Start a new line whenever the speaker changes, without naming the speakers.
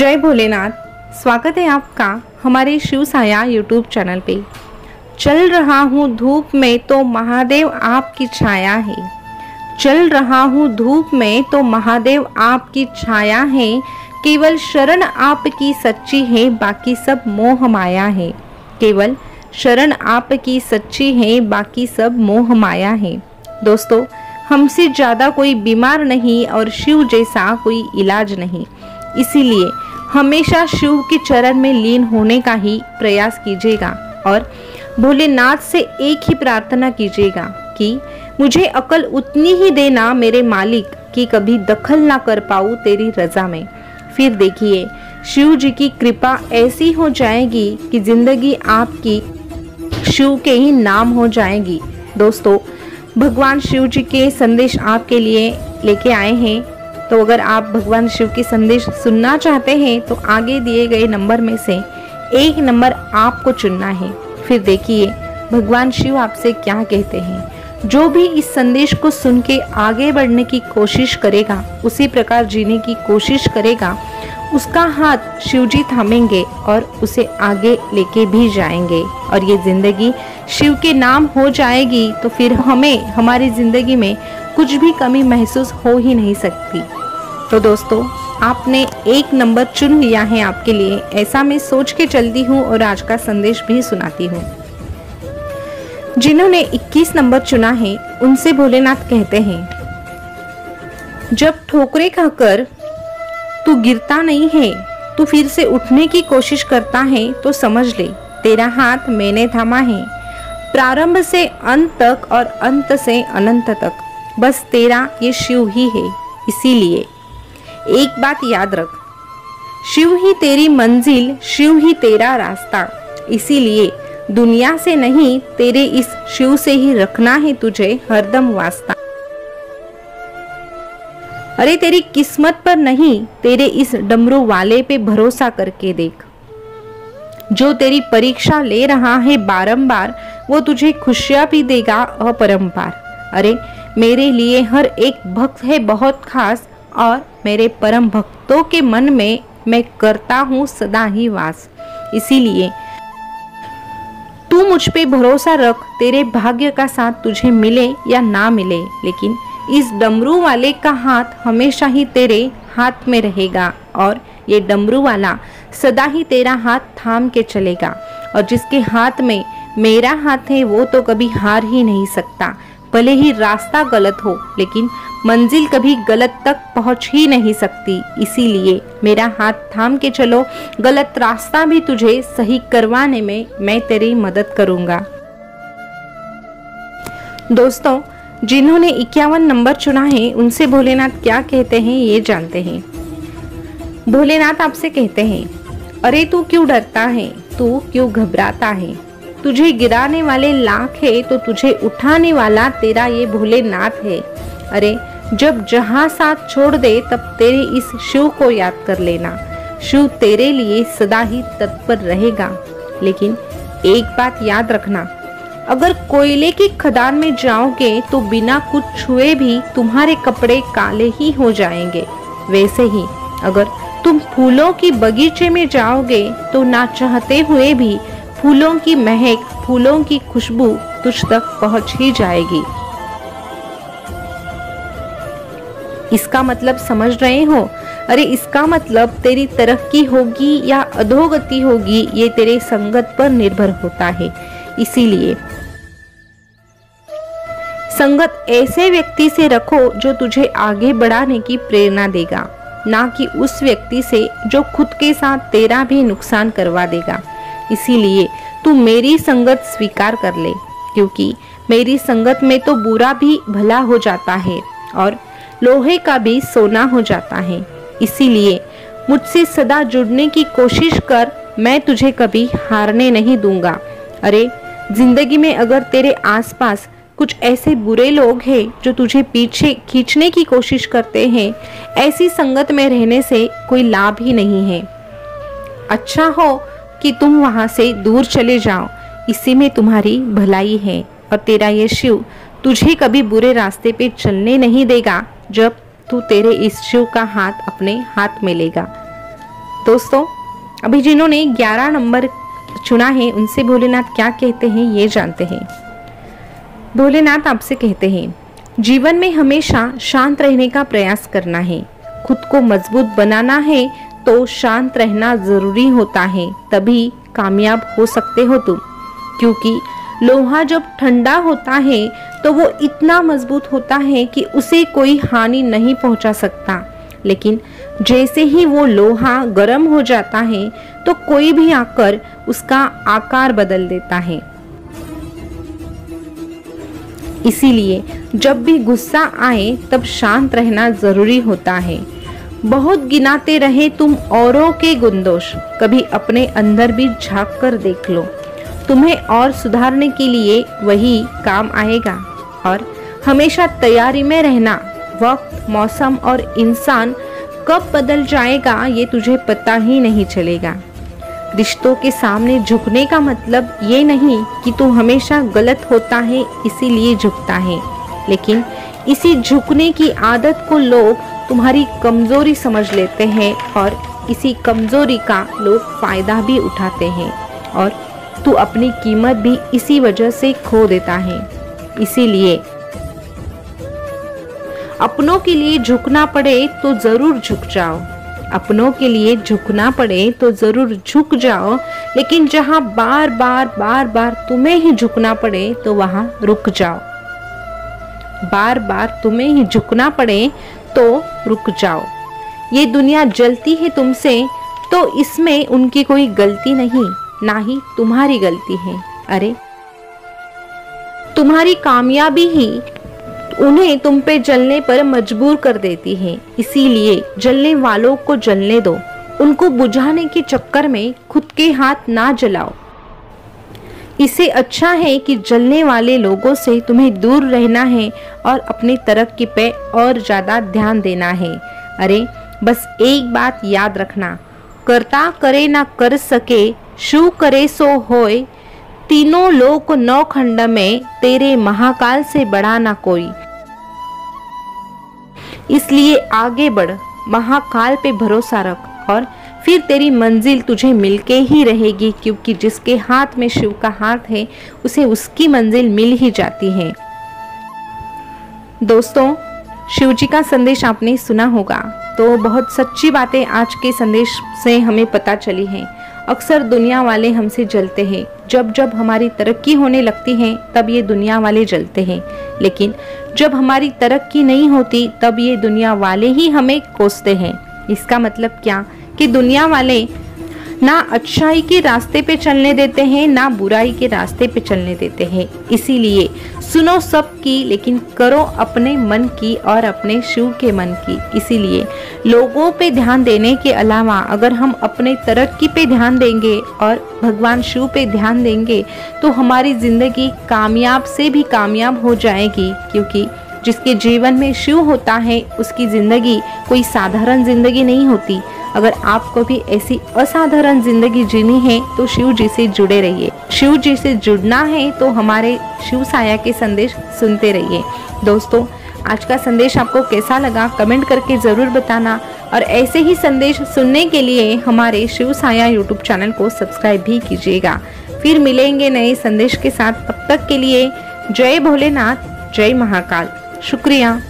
जय भोलेनाथ। स्वागत है आपका हमारे शिव साया यूट्यूब चैनल पे। चल रहा हूँ धूप में तो महादेव आपकी छाया है। चल रहा हूँ धूप में तो महादेव आपकी छाया है। केवल शरण आपकी सच्ची है, बाकी सब मोह माया है। केवल शरण आपकी सच्ची है, बाकी सब मोह माया है। दोस्तों, हमसे ज़्यादा कोई बीमार नहीं और शिव जैसा कोई इलाज नहीं। इसीलिए हमेशा शिव के चरण में लीन होने का ही प्रयास कीजिएगा और भोलेनाथ से एक ही प्रार्थना कीजिएगा कि मुझे अकल उतनी ही देना मेरे मालिक कि कभी दखल ना कर पाऊँ तेरी रजा में। फिर देखिए, शिव जी की कृपा ऐसी हो जाएगी कि जिंदगी आपकी शिव के ही नाम हो जाएगी। दोस्तों, भगवान शिव जी के संदेश आपके लिए लेके आए हैं। तो अगर आप भगवान शिव के संदेश सुनना चाहते हैं तो आगे दिए गए नंबर में से एक नंबर आपको चुनना है। फिर देखिए भगवान शिव आपसे क्या कहते हैं। जो भी इस संदेश को सुन के आगे बढ़ने की कोशिश करेगा, उसी प्रकार जीने की कोशिश करेगा, उसका हाथ शिव जी थामेंगे और उसे आगे लेके भी जाएंगे और ये जिंदगी शिव के नाम हो जाएगी। तो फिर हमें हमारी जिंदगी में कुछ भी कमी महसूस हो ही नहीं सकती। तो दोस्तों, आपने एक नंबर चुन लिया है आपके लिए, ऐसा मैं सोच के चलती हूँ और आज का संदेश भी सुनाती हूँ। जिन्होंने 21 नंबर चुना है उनसे भोलेनाथ कहते हैं, जब ठोकरे खाकर तू गिरता नहीं है, तू फिर से उठने की कोशिश करता है तो समझ ले तेरा हाथ मैंने थामा है। प्रारंभ से अंत तक और अंत से अनंत तक बस तेरा ये शिव ही है। इसीलिए एक बात याद रख, शिव ही तेरी मंजिल, शिव ही तेरा रास्ता। इसीलिए दुनिया से नहीं, तेरे इस शिव से ही रखना है तुझे हरदम वास्ता। अरे तेरी किस्मत पर नहीं, तेरे इस डमरू वाले पे भरोसा करके देख। जो तेरी परीक्षा ले रहा है बारंबार, वो तुझे खुशियां भी देगा अपरंपार। अरे मेरे लिए हर एक भक्त है बहुत खास और मेरे परम भक्तों के मन में मैं करता हूँ सदा ही वास। इसीलिए तू मुझ पे भरोसा रख, तेरे भाग्य का साथ तुझे मिले या ना मिले, लेकिन इस डमरू वाले का हाथ हमेशा ही तेरे हाथ में रहेगा और ये डमरू वाला सदा ही तेरा हाथ थाम के चलेगा। और जिसके हाथ में मेरा हाथ है वो तो कभी हार ही नहीं सकता। भले ही रास्ता गलत हो, लेकिन मंजिल कभी गलत तक पहुंच ही नहीं सकती। इसीलिए मेरा हाथ थाम के चलो, गलत रास्ता भी तुझे सही करवाने में मैं तेरी मदद करूंगा। दोस्तों, जिन्होंने 51 नंबर चुना है उनसे भोलेनाथ क्या कहते हैं ये जानते हैं। भोलेनाथ आपसे कहते हैं, अरे तू क्यों डरता है, तू क्यों घबराता है। तुझे गिराने वाले लाख है तो तुझे उठाने वाला तेरा ये भोलेनाथ है। अरे जब जहां साथ छोड़ दे तब तेरे इस शिव को याद कर लेना। शिव तेरे लिए सदा ही तत्पर रहेगा। लेकिन एक बात याद रखना, अगर कोयले की खदान में जाओगे तो बिना कुछ छुए भी तुम्हारे कपड़े काले ही हो जाएंगे। वैसे ही अगर तुम फूलों की बगीचे में जाओगे तो ना चाहते हुए भी फूलों की महक, फूलों की खुशबू तुझ तक पहुंच ही जाएगी। इसका मतलब समझ रहे हो? अरे इसका मतलब तेरी तरक्की होगी या अधोगति होगी, ये तेरे संगत पर निर्भर होता है। इसीलिए संगत ऐसे व्यक्ति से रखो जो तुझे आगे बढ़ाने की प्रेरणा देगा, ना कि उस व्यक्ति से जो खुद के साथ तेरा भी नुकसान करवा देगा। इसीलिए तू मेरी संगत स्वीकार कर ले, क्योंकि मेरी संगत में तो बुरा भी भला हो जाता है और लोहे का भी सोना हो जाता है। इसीलिए मुझसे सदा जुड़ने की कोशिश कर, मैं तुझे कभी हारने नहीं दूंगा। अरे जिंदगी में अगर तेरे आसपास कुछ ऐसे बुरे लोग हैं जो तुझे पीछे खींचने की कोशिश करते हैं, ऐसी संगत में रहने से कोई लाभ ही नहीं है। अच्छा हो कि तुम वहां से दूर चले जाओ, इसी में तुम्हारी भलाई है और तेरा ये शिव तुझे कभी बुरे रास्ते पे चलने नहीं देगा जब तू तेरे इस शिव का हाथ अपने हाथ में लेगा। दोस्तों, अभी जिन्होंने 11 नंबर चुना है उनसे भोलेनाथ क्या कहते हैं ये जानते हैं। भोलेनाथ आपसे कहते हैं, जीवन में हमेशा शांत रहने का प्रयास करना है। खुद को मजबूत बनाना है तो शांत रहना जरूरी होता है, तभी कामयाब हो सकते हो तुम। क्योंकि लोहा जब ठंडा होता है तो वो इतना मजबूत होता है कि उसे कोई हानि नहीं पहुंचा सकता, लेकिन जैसे ही वो लोहा गर्म हो जाता है तो कोई भी आकर उसका आकार बदल देता है। इसीलिए जब भी गुस्सा आए तब शांत रहना जरूरी होता है। बहुत गिनाते रहे तुम औरों के गुणदोष, कभी अपने अंदर भी झांक कर देख लो। तुम्हें और सुधारने के लिए वही काम आएगा। और हमेशा तैयारी में रहना। वक्त, मौसम और इंसान कब बदल जाएगा ये तुझे पता ही नहीं चलेगा। रिश्तों के सामने झुकने का मतलब ये नहीं कि तू हमेशा गलत होता है इसीलिए झुकता है, लेकिन इसी झुकने की आदत को लोग तुम्हारी कमजोरी समझ लेते हैं और इसी कमजोरी का लोग फायदा भी उठाते हैं और तू अपनी कीमत भी इसी वजह से खो देता है। इसीलिए अपनों के लिए झुकना पड़े तो जरूर झुक जाओ। अपनों के लिए झुकना पड़े तो जरूर झुक जाओ, लेकिन जहां बार बार तुम्हें ही झुकना पड़े तो वहां रुक जाओ। बार बार तुम्हें ही झुकना पड़े तो रुक जाओ। ये दुनिया जलती है तुमसे तो इसमें उनकी कोई गलती नहीं, ना ही तुम्हारी गलती है। अरे तुम्हारी कामयाबी ही उन्हें तुम पे जलने पर मजबूर कर देती है। इसीलिए जलने वालों को जलने दो, उनको बुझाने के चक्कर में खुद के हाथ ना जलाओ। इससे अच्छा है कि जलने वाले लोगों से तुम्हें दूर रहना है और अपनी तरक्की पे और ज्यादा ध्यान देना है। अरे बस एक बात याद रखना, करता करे ना कर सके, शू करे सो होए, तीनों लोक नौ खंड में तेरे महाकाल से बड़ा ना कोई। इसलिए आगे बढ़, महाकाल पे भरोसा रख और फिर तेरी मंजिल तुझे मिलके ही रहेगी, क्योंकि जिसके हाथ में शिव का हाथ है उसे उसकी मंजिल मिल ही जाती है। दोस्तों, शिव जी का संदेश आपने सुना होगा, तो बहुत सच्ची बातें आज के संदेश से हमें पता चली हैं। अक्सर दुनिया वाले हमसे जलते हैं, जब जब हमारी तरक्की होने लगती है तब ये दुनिया वाले जलते हैं, लेकिन जब हमारी तरक्की नहीं होती तब ये दुनिया वाले ही हमें कोसते हैं। इसका मतलब क्या कि दुनिया वाले ना अच्छाई के रास्ते पे चलने देते हैं, ना बुराई के रास्ते पे चलने देते हैं। इसीलिए सुनो सबकी, लेकिन करो अपने मन की और अपने शिव के मन की। इसीलिए लोगों पे ध्यान देने के अलावा अगर हम अपने तरक्की पे ध्यान देंगे और भगवान शिव पे ध्यान देंगे तो हमारी जिंदगी कामयाब से भी कामयाब हो जाएगी। क्योंकि जिसके जीवन में शिव होता है उसकी जिंदगी कोई साधारण जिंदगी नहीं होती। अगर आपको भी ऐसी असाधारण जिंदगी जीनी है तो शिव जी से जुड़े रहिए। शिव जी से जुड़ना है तो हमारे शिव साया के संदेश सुनते रहिए। दोस्तों, आज का संदेश आपको कैसा लगा कमेंट करके ज़रूर बताना, और ऐसे ही संदेश सुनने के लिए हमारे शिव साया यूट्यूब चैनल को सब्सक्राइब भी कीजिएगा। फिर मिलेंगे नए संदेश के साथ, तब तक के लिए जय भोलेनाथ, जय महाकाल। शुक्रिया।